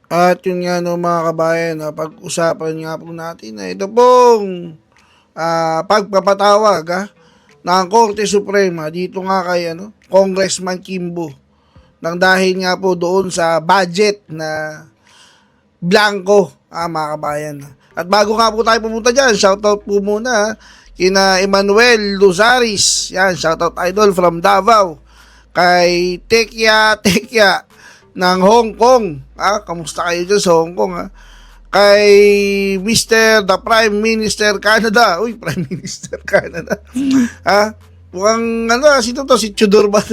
At yun nga no mga kabayan, pag-usapan nga po natin na ito pong pagpapatawag ng Korte Suprema dito nga kay Congressman Kimbo nang dahil nga po doon sa budget na blanco mga kabayan. At bago nga po tayo pumunta dyan, shoutout po muna kina Emmanuel Luzaris, yan, shoutout idol from Davao, kay Tekya ng Hong Kong. Kamusta kayo dyan sa Hong Kong? Kay Mr. the Prime Minister Canada. Uy, Prime Minister Canada. Mukhang sino to? Si Tudor ba?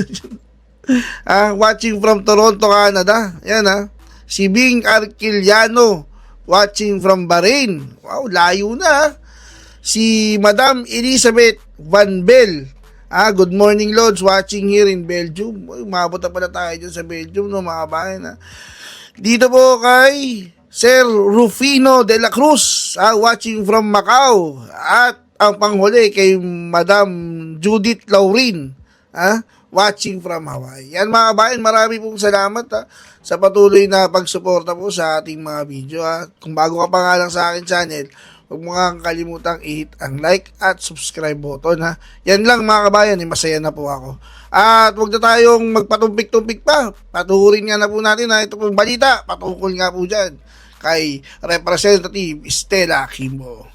Watching from Toronto, Canada. Yan Si Bing Arquiliano, watching from Bahrain. Wow, layo na. Si Madam Elizabeth Van Bell. Good morning, Lords, watching here in Belgium. Umabot na pala tayo dyan sa Belgium, no, mga bayan. Dito po kay Sir Rufino de la Cruz, watching from Macau. At ang panghuli kay Madam Judith Laurin, watching from Hawaii. Yan mga bayan, marami pong salamat sa patuloy na pagsuporta po sa ating mga video. Kung bago ka pa nga lang sa akin channel, huwag mo kang kalimutang i-hit ang like at subscribe button Yan lang mga kabayan, masaya na po ako. At huwag na tayong magpatumpik-tumpik pa. Patuhurin nga na po natin ito pong balita. Patukol nga po dyan kay Representative Stella Kimbo.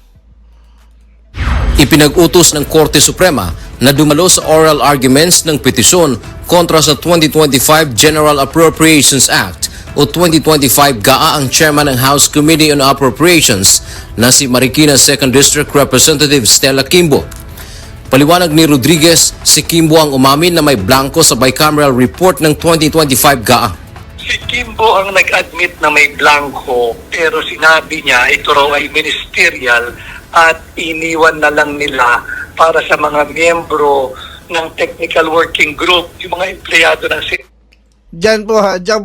Ipinag-utos ng Korte Suprema na dumalo sa oral arguments ng petisyon kontra sa 2025 General Appropriations Act o 2025 GAA ang chairman ng House Committee on Appropriations na si Marikina 2nd District Representative Stella Kimbo. Paliwanag ni Rodriguez, si Kimbo ang umamin na may blanco sa bicameral report ng 2025 GAA. Si Kimbo ang nag-admit na may blanco pero sinabi niya ito raw ay ministerial at iniwan na lang nila para sa mga miyembro ng technical working group, yung mga empleyado ng Diyan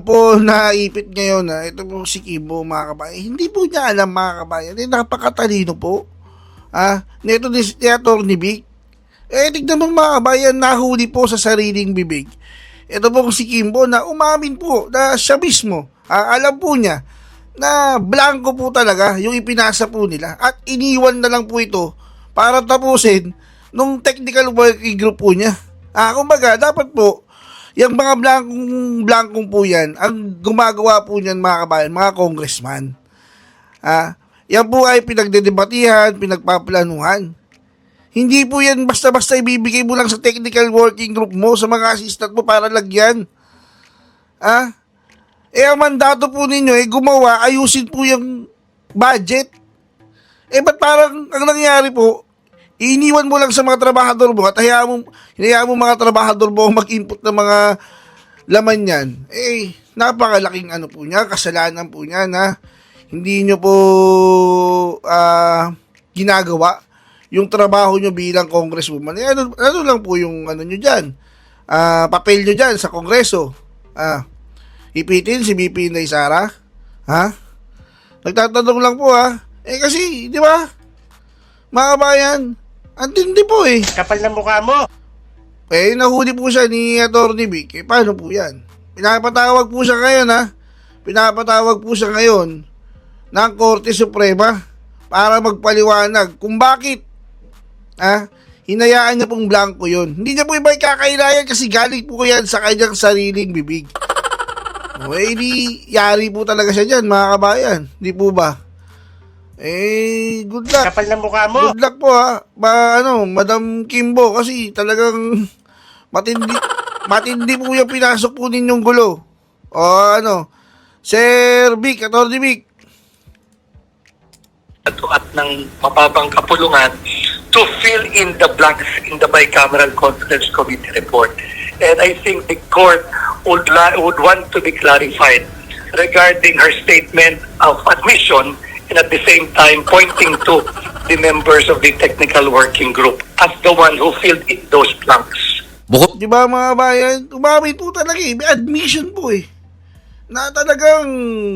po naipit ngayon ito po si Kimbo mga kabayan. Hindi po niya alam mga kabayan. Napakatalino po. Nito ni Atty. Vic. Tignan mo mga kabayan, nahuli po sa sariling bibig. Ito po si Kimbo na umamin po na siya mismo. Alam po niya na blanco po talaga yung ipinasa po nila. At iniwan na lang po ito para tapusin nung technical working group po niya. Kumbaga, dapat po yung mga blankong po yan, ang gumagawa po niyan mga kabayan, mga congressman. Yan po ay pinagdedebatihan, pinagpaplanuhan. Hindi po yan basta-basta ibibigay mo lang sa technical working group mo, sa mga assistant mo para lagyan. Ang mandato po ninyo gumawa, ayusin po yung budget. Ba't parang ang nangyari po, iniwan mo lang sa mga trabahador mo at hayaan mo mga trabahador mo mag-input ng mga laman yan. Napakalaking po niya, kasalanan po niya na hindi nyo po ginagawa yung trabaho nyo bilang congresswoman. Ano lang po yung nyo dyan, papel nyo dyan sa kongreso. Ipitin si BP Inday Sara. Nagtatanong lang po kasi, di ba, mga kabayan, ang tindi po Kapal ng mukha mo. Nahuli po siya ni Atty. Vic. Paano po yan? Pinapatawag po siya ngayon Pinapatawag po siya ngayon ng Korte Suprema para magpaliwanag kung bakit hinayaan niya pong blanco yun. Hindi niya po iba kakailangan kasi galing po yan sa kanyang sariling bibig. Di yari po talaga siya dyan mga kabayan. Di po ba? Good luck. Kapal ng mukha mo. Good luck po Madam Kimbo, kasi talagang matindi po yung pinasok po ninyong gulo. Sir Vic, Atty. Vic. at ng mababang kapulungan to fill in the blanks in the bicameral conference committee report. And I think the court would want to be clarified regarding her statement of admission and at the same time pointing to the members of the technical working group as the one who filled in those blanks. Di ba mga bayan, umamit po talaga may admission po na talagang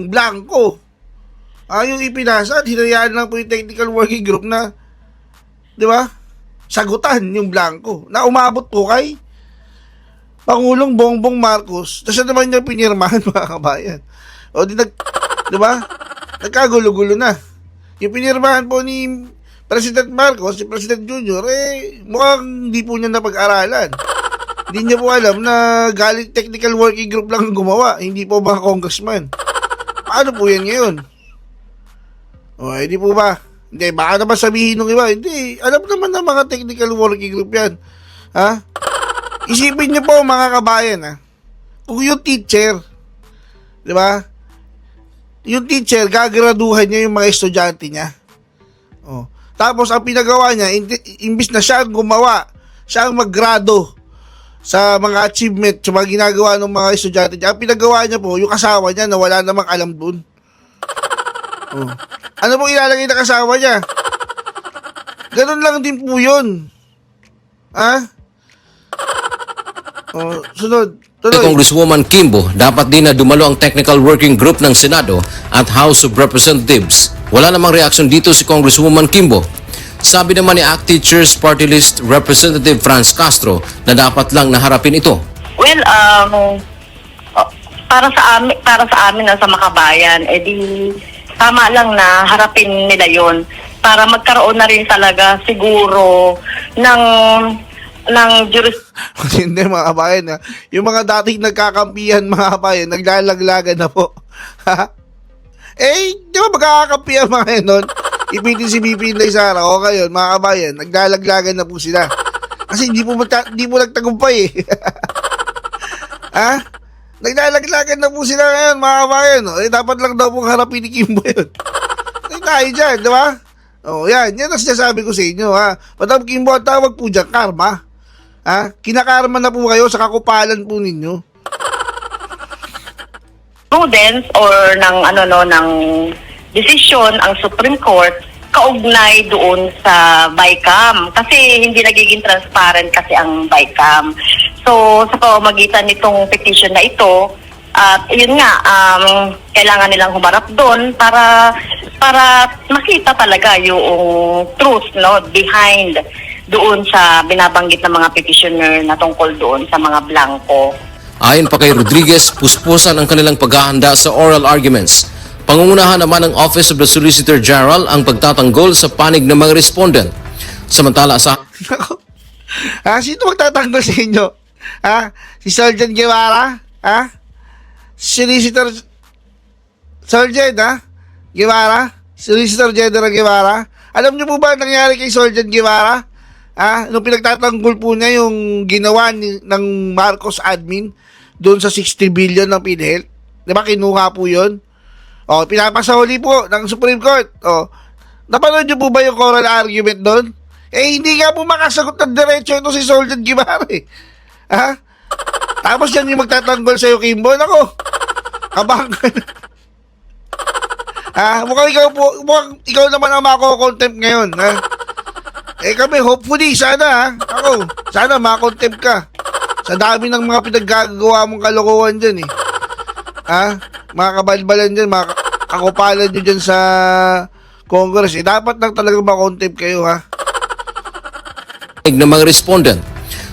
blanco. Yung ipinasa at hinayaan lang po yung technical working group na, di ba, sagutan yung blanco na umabot po kay Pangulong Bongbong Marcos. Tapos naman niya pinirmahan mga kabayan. O di Di ba? Nagkagulo-gulo na. Yung pinirmahan po ni President Marcos, si President Junior, mukhang hindi po niya napag-aralan. Hindi niya po alam na galing technical working group lang ang gumawa, hindi po mga congressman. Paano po yan ngayon? O, hindi po ba? Hindi, baka naman sabihin ng iba, hindi, alam naman ng mga technical working group yan. Ha? Isipin niyo po mga kabayan, ha? Kung yung teacher, di ba? Yung teacher, gagraduhan niya yung mga estudyante niya. Oh. Tapos, ang pinagawa niya, imbis na siya ang gumawa, siya ang maggrado sa mga achievement, sa mga ginagawa ng mga estudyante niya, ang pinagawa niya po, yung kasawa niya na wala namang alam dun. Oh. Ano pong ilalagay na kasawa niya? Ganun lang din po yun. Ha? Oh, sunod. Kay Tuloy. Congresswoman Kimbo, dapat din na dumalo ang technical working group ng Senado at House of Representatives. Wala namang reaksyon dito si Congresswoman Kimbo. Sabi naman ni ACT Teachers Party List Representative Franz Castro na dapat lang naharapin ito. Well, para sa amin na sa makabayan, di tama lang na harapin nila 'yon para magkaroon na rin talaga siguro ng Hindi mga kabayan, ha? Yung mga dating nagkakampihan mga kabayan, naglalaglagan na po. Di ba magkakakampihan mga yan nun? Ipitin si BP Inday Sara, o ngayon mga kabayan, naglalaglagan na po sila. Kasi hindi po nagtagumpay eh. Ha? Naglalaglagan na po sila ngayon mga kabayan. Dapat lang daw pong harapin ni Kimbo yun. Tayo dyan, di ba? Yan ang sinasabi ko sa inyo, ha? Madam Kimbo, ang tawag po dyan, karma. Ha? Kinakarma na po kayo sa kakupalan po ninyo. Prudence or ng desisyon ang Supreme Court kaugnay doon sa BICAM kasi hindi nagiging transparent kasi ang BICAM. So sa pamamagitan nitong petition na ito, at yun nga, kailangan nilang humarap doon para makita talaga yung truth behind doon sa binabanggit ng mga petitioner na tungkol doon sa mga blanco. Ayon pa kay Rodriguez, puspusan ang kanilang paghahanda sa oral arguments. Pangungunahan naman ng Office of the Solicitor General ang pagtatanggol sa panig ng mga respondent. Samantala sa... Sino magtatanggol sa inyo? Si Sergeant Guevara? Solicitor Sergeant, Guevara? Solicitor General Guevara? Alam niyo po ba ang nangyari kay Sergeant Guevara? Nung pinagtatanggol po niya yung ginawa ng Marcos admin doon sa 60 billion ng PhilHealth. Diba kinuha po yun? Pinapasahuli po ng Supreme Court. Napanood niyo po ba yung oral argument doon? Hindi nga po makasagot ng diretso ito si Sergeant Guevara eh. Tapos yan yung magtatanggol sa'yo, Kimbo. Nako, kabang ka na. Mukhang ikaw naman ang mako-contempt ngayon, kami, hopefully, sana, sana makontempt ka. Sa dami ng mga pinaggagawa mong kalokohan dyan, mga kabalbalan dyan, mga kakupalan nyo dyan sa Congress, dapat lang talaga makontempt kayo, ng mga respondent.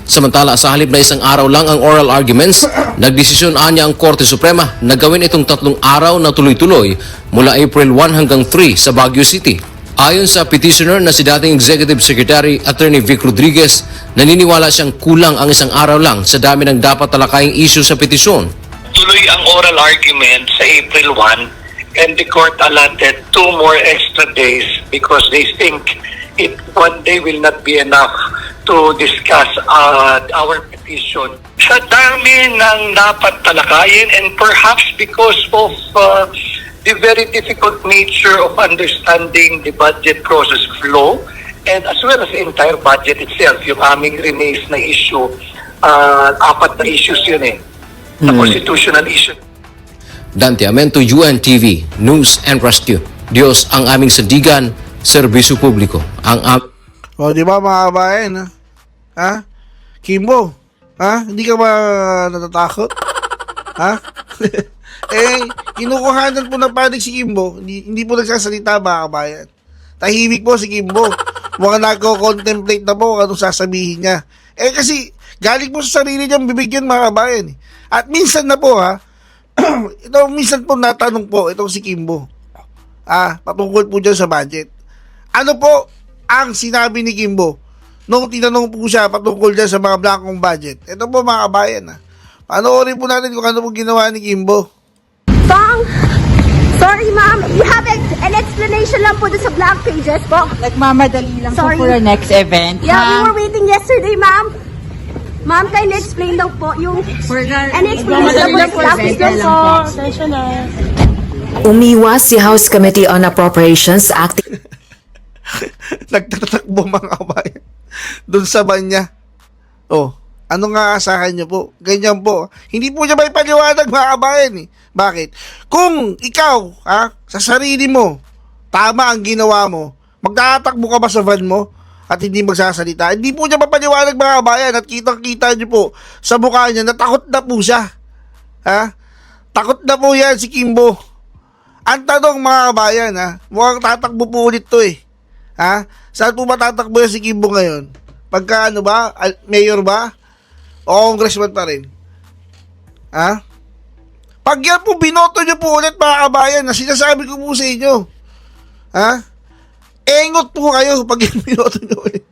Samantala, sa halip na isang araw lang ang oral arguments, nagdesisyon niya ang Korte Suprema na gawin itong 3 araw na tuloy-tuloy mula April 1 hanggang 3 sa Baguio City. Ayon sa petitioner na si dating Executive Secretary Attorney Vic Rodriguez, naniniwala siyang kulang ang isang araw lang sa dami ng dapat talakaying issue sa petisyon. Tuloy ang oral argument sa April 1 and the court allotted 2 more extra days because they think one day will not be enough to discuss our petition. Sa dami ng dapat talakayin and perhaps because of the very difficult nature of understanding the budget process flow and as well as the entire budget itself, yung aming remains na issue, 4 na issues yun na constitutional issue. Dante Amento, UNTV, News and Rescue. Diyos ang aming sandigan, serbisyo publiko. Di ba mga kabayan, Kimbo, hindi ka ba natatakot? Kinukuhanan po ng panig si Kimbo, hindi po nagsasalita mga kabayan. Tahimik po si Kimbo. Mukhang nagko-contemplate na po anong sasabihin niya. Kasi galing po sa sarili niyang bibigyan mga kabayan. At minsan na po ito minsan po natanong po itong si Kimbo. Patungkol po dyan sa budget. Ano po ang sinabi ni Kimbo nung tinanong po siya patungkol dyan sa mga blankong budget? Ito po mga kabayan. Panoorin po natin kung ano po ginawa ni Kimbo. Sorry ma'am, you have an explanation lang po doon sa blank pages po. Nagmamadali lang Sorry. po for the next event. Yeah, we ha? were waiting yesterday ma'am. Ma'am, kindly explain daw po yung any explanation po sa blank pages lang po. Umiwas si House Committee on Appropriations acting Nagtatakbo mga kabayan doon sa banya. Ano nga asahan nyo po? Ganyan po. Hindi po niya may paliwanag mga kabayan eh. Bakit? Kung ikaw, sa sarili mo, tama ang ginawa mo, magtatakbo ka ba sa van mo at hindi magsasalita? Hindi po niya mapaliwanag mga kabayan at kitang-kita nyo po sa mukha niya na takot na po siya. Takot na po yan si Kimbo. Ang tanong mga kabayan, mukhang tatakbo po ulit to eh. Saan po matatakbo yan si Kimbo ngayon? Pagka ano ba? Mayor ba? O congressman pa rin? Pag yan po binoto nyo po ulit mga kabayan na sinasabi ko po sa inyo. Engot po kayo pag yan binoto nyo ulit.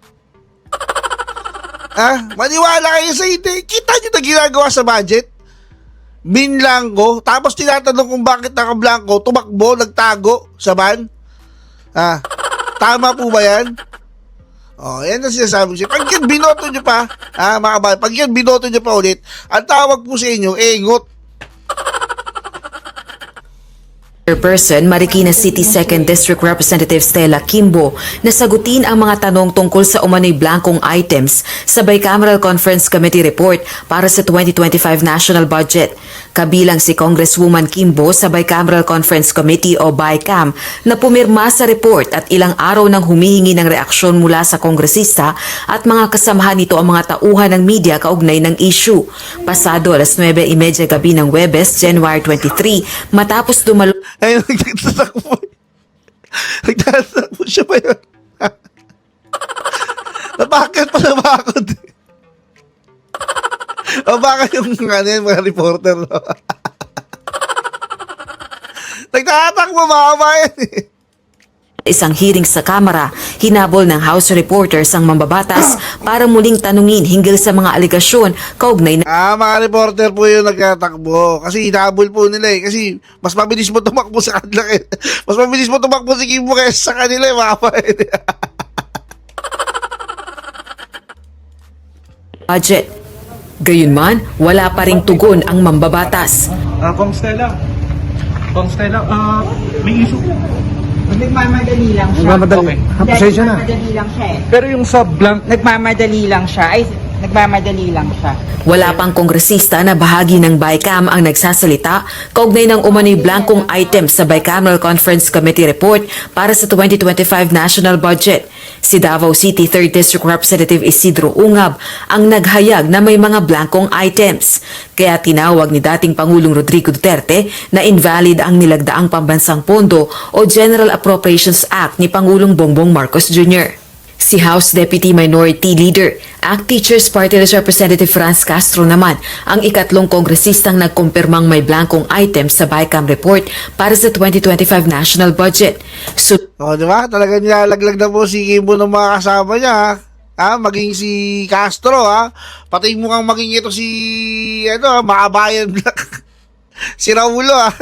Maniwala kayo sa hindi. Kita nyo na ginagawa sa budget? Binlanggo. Tapos tinatanong kung bakit naka-blanco, tumakbo, nagtago sa van. Tama po ba yan? Yan ang sinasabi ko siya. Pag yan binoto nyo pa, mga kabayan, pag yan binoto nyo pa ulit, ang tawag po sa inyo, engot. Person, Marikina City 2nd District Representative Stella Kimbo na sagutin ang mga tanong tungkol sa umano'y blankong items sa Bicameral Conference Committee report para sa 2025 National Budget. Kabilang si Congresswoman Kimbo sa Bicameral Conference Committee o BICAM na pumirma sa report at ilang araw nang humihingi ng reaksyon mula sa kongresista at mga kasamahan nito ang mga tauhan ng media kaugnay ng issue. Pasado 9:30 gabi ng Huwebes, January 23, matapos dumalo Ayun, nagtatakbo. Nagtatakbo siya pa yun. Bakit pa nabakot? Baka yung mga reporter. No? Nagtatakbo mga kabayan eh. isang hearing sa Kamara, hinabol ng House reporters ang mambabatas para muling tanungin hinggil sa mga aligasyon kaugnay na Mga reporter po yung nagtatakbo. Kasi hinabol po nila eh. Kasi mas mabilis mo tumakbo sa kanila eh. Mas mabilis mo tumakbo si Kimbo kaysa sa kanila eh, mga kabayan. budget. Gayunman, wala pa ring tugon ang mambabatas. Kong Stella, may issue. Nagmamadali lang siya. Nagmamadali. Pasensya na. Nagmamadali lang siya eh. Pero yung sa blank, Nagmamadali lang siya. Nagmamadali lang siya. Wala pang kongresista na bahagi ng BICAM ang nagsasalita kaugnay ng umano'y blankong item sa Bicameral Conference Committee report para sa 2025 National Budget. Si Davao City 3rd District Representative Isidro Ungab ang naghayag na may mga blankong items. Kaya tinawag ni dating Pangulong Rodrigo Duterte na invalid ang nilagdaang pambansang pondo o General Appropriations Act ni Pangulong Bongbong Marcos Jr. Si House Deputy Minority Leader, ACT Teachers Party List Representative Franz Castro naman ang ikatlong kongresistang nagkumpirmang may blankong item sa BICAM report para sa 2025 national budget. Di ba? Talaga nilalaglag na po si Kimbo ng mga kasama niya. Maging si Castro, pati mukhang maging ito si, Makabayan Black. Si Raulo,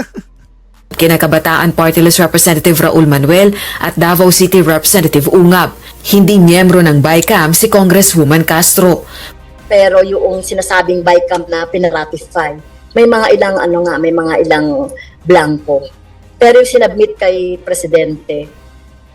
Kinakabataan Party List Representative Raul Manuel at Davao City Representative Ungab. Hindi miyembro ng BICAM si Congresswoman Castro. Pero yung sinasabing BICAM na pinaratify, may mga ilang blanco. Pero yung sinabmit kay Presidente,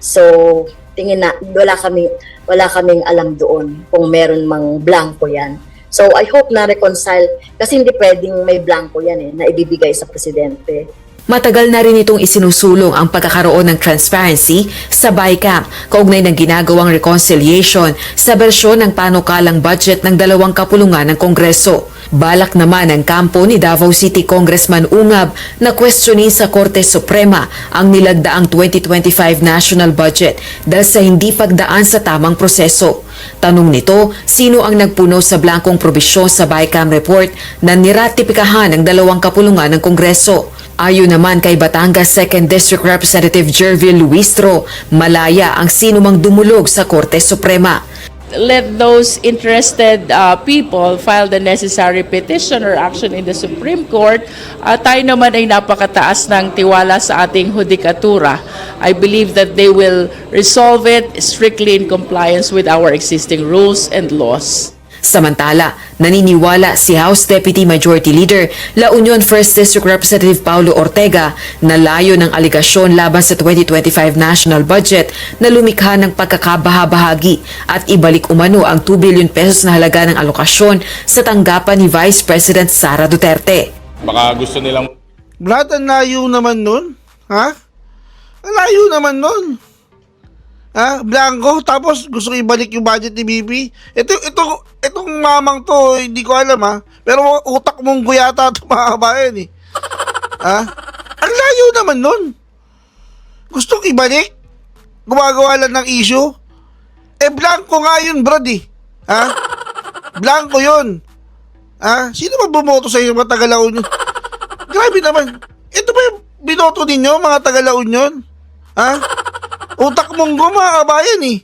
so tingin na wala kaming alam doon kung meron mang blanco yan. So I hope na reconcile kasi hindi pwedeng may blanco yan na ibibigay sa Presidente. Matagal na rin itong isinusulong ang pagkakaroon ng transparency sa BICAM kaugnay ng ginagawang reconciliation sa bersyon ng panukalang budget ng dalawang kapulungan ng Kongreso. Balak naman ng kampo ni Davao City Congressman Ungab na questionin sa Korte Suprema ang nilagdaang 2025 national budget dahil sa hindi pagdaan sa tamang proseso. Tanong nito, sino ang nagpuno sa blankong probisyon sa BICAM report na niratipikahan ng dalawang kapulungan ng Kongreso? Ayon naman kay Batangas 2nd District Representative Jervil Luistro, malaya ang sinumang dumulog sa Korte Suprema. Let those interested people file the necessary petition or action in the Supreme Court. Tayo naman ay napakataas ng tiwala sa ating hudikatura. I believe that they will resolve it strictly in compliance with our existing rules and laws. Samantala, naniniwala si House Deputy Majority Leader La Union 1st District Representative Paulo Ortega na layo ng aligasyon laban sa 2025 national budget na lumikha ng pagkakabahabahagi at ibalik umano ang 2 billion pesos na halaga ng alokasyon sa tanggapan ni Vice President Sara Duterte. Baka gusto nilang... Brad, ang layo naman nun. Ha? Ang layo naman nun. Ha? Blanco, tapos gusto ibalik yung budget ni BP. Itong mamang to, hindi ko alam ha. Pero utak mong guyata ito mga kabayan eh. Ha? Ang layo naman nun. Gustong ibalik? Gumagawa lang ng issue? Blanco nga yun, Brad eh. Ha? Blanco yun. Ha? Sino ba bumoto sa inyo mga Tagalaon yun? Grabe naman. Ito ba yung binoto ninyo mga Tagalaon yun? Ha? Utak mong mga kabayan eh.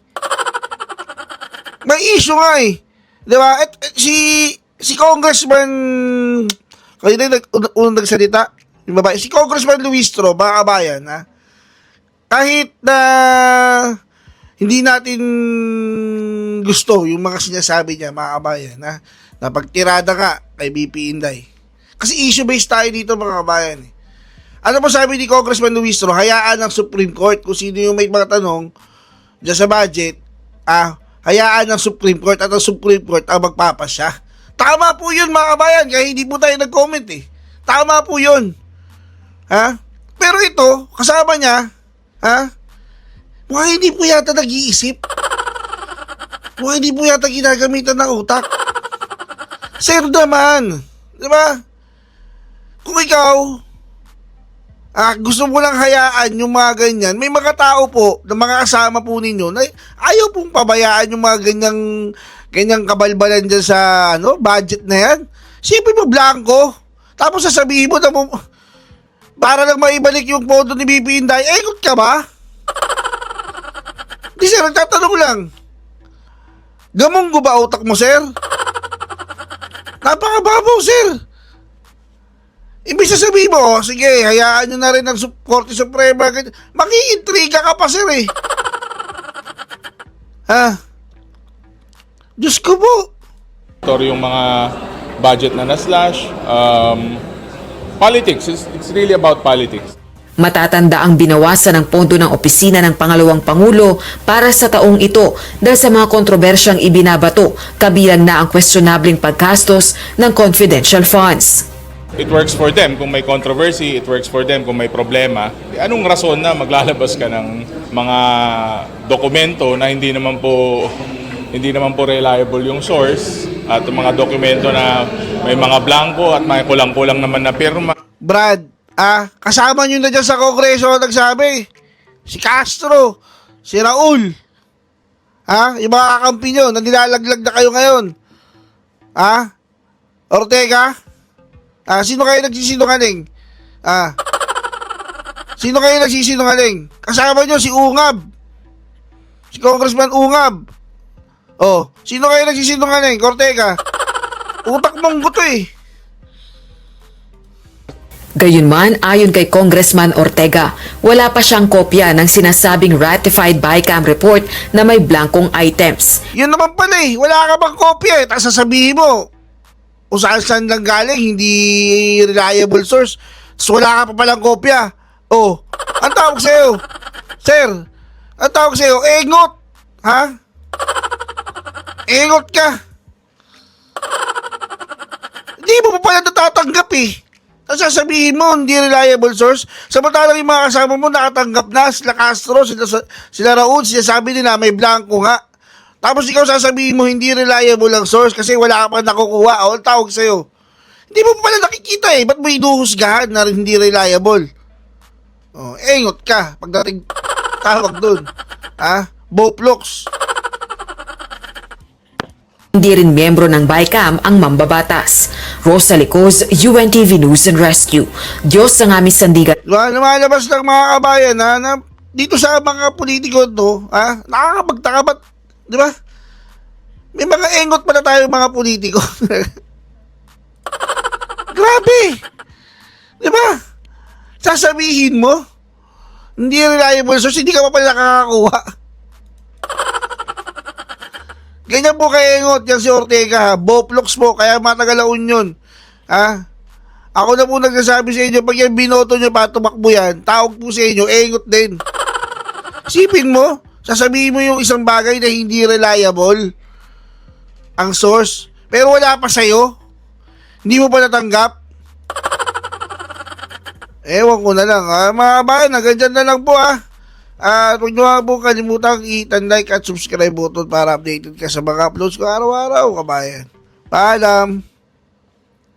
May issue nga eh. Diba? Si Congressman, kayo na unang nagsalita, yung babae, si Congressman Luistro, mga kabayan, ha? Kahit na hindi natin gusto yung mga sinasabi niya, mga kabayan, ha? Na pagtirada ka kay BP Inday. Kasi issue-based tayo dito, mga kabayan eh. Ano po sabi ni Congressman Luistro? Hayaan ng Supreme Court kung sino yung may mga tanong dyan sa budget, hayaan ng Supreme Court at ang Supreme Court ang magpapasya. Tama po yun mga kabayan, kaya hindi po tayo nag-comment eh. Tama po yun. Ha? Pero ito, kasama niya, mukhang hindi po yata nag-iisip. Mukhang hindi po yata ginagamitan ng utak. Sir naman, di ba? Kung ikaw, gusto mo lang hayaan yung mga ganyan, may mga tao po, na mga kasama po ninyo, na ayaw pong pabayaan yung mga ganyang kabalbalan dyan sa budget na yan. Siyempre mo, blanco. Tapos sasabihin mo na mo, para lang maibalik yung pondo ni BP Inday, ikot ka ba? Di sir, nagtatanong lang. Gamunggo ba utak mo, sir? Napakababaw, sir. Ibig sasabihin mo, sige, hayaan nyo na rin ng Korte Suprema. Maki-intriga ka pa, sir, eh. Ha? Diyos ko po. Yung mga budget na na-slash. Politics, it's really about politics. Matatanda ang binawasan ng pondo ng opisina ng Pangalawang Pangulo para sa taong ito dahil sa mga kontrobersyang ibinabato, kabilang na ang questionableng paggastos ng confidential funds. It works for them kung may controversy, it works for them kung may problema. Anong rason na maglalabas ka ng mga dokumento na hindi naman po reliable yung source at mga dokumento na may mga blanco at may kulang-kulang naman na pirma. Brad, kasama nyo na dyan sa Kongreso nagsabi. Si Castro, si Raul. Yung mga kakampi nyo na nilalaglag na kayo ngayon. Ortega? Sino kayo nagsisinungaling? Sino kayo nagsisinungaling? Kasama nyo si Ungab. Si Congressman Ungab. Sino kayo nagsisinungaling? Ortega. Utak mong buto eh. Gayunman, ayon kay Congressman Ortega, wala pa siyang kopya ng sinasabing ratified BICAM report na may blankong items. Yun naman pala eh. Wala ka bang kopya eh. Tapos sasabihin mo, kung saan lang galing, hindi reliable source. So wala ka pa palang kopya. Ang tawag sa'yo, sir, ang tawag sa'yo, engot. Ha? Engot ka. Hindi mo pa pala natatanggap eh. Ang sasabihin mo, hindi reliable source. Samantalang yung mga kasama mo nakatanggap na, sila Castro, sila Raul, sabi nila may blanco nga. Tapos ikaw sasabihin mo, hindi reliable ang source kasi wala ka pa nakukuha. Ang tawag sa'yo, Di mo pala nakikita eh. Ba't mo inuhusgahan na hindi reliable? Oh, engot ka pagdating tawag dun. Ha? Boplocks. Hindi rin miyembro ng BICAM ang mambabatas. Rosa Licos, UNTV News and Rescue. Diyos ang aming sandigan. Lumalabas ng mga kabayan na dito sa mga politiko to, nakakapagtaka ba't, di ba? May mga engot pala tayo mga politiko. Grabe! Di ba? Sasabihin mo, hindi reliable source, hindi ka pa pala nakakakuha. Ganyan po kaengot yan si Ortega, Boplocks po, kaya matagal ang union. Ha? Ako na po nagsasabi sa inyo, pag yan binoto nyo pa, tumakbo yan, tawag po sa inyo, engot din. Sipin mo, sasabihin mo yung isang bagay na hindi reliable ang source, pero wala pa sa'yo. Hindi mo pa natanggap. Ewan ko na lang, mga kabayan, hanggang na lang po At huwag nyo po kalimutang i-like at subscribe button para updated ka sa mga uploads ko araw-araw, kabayan. Paalam!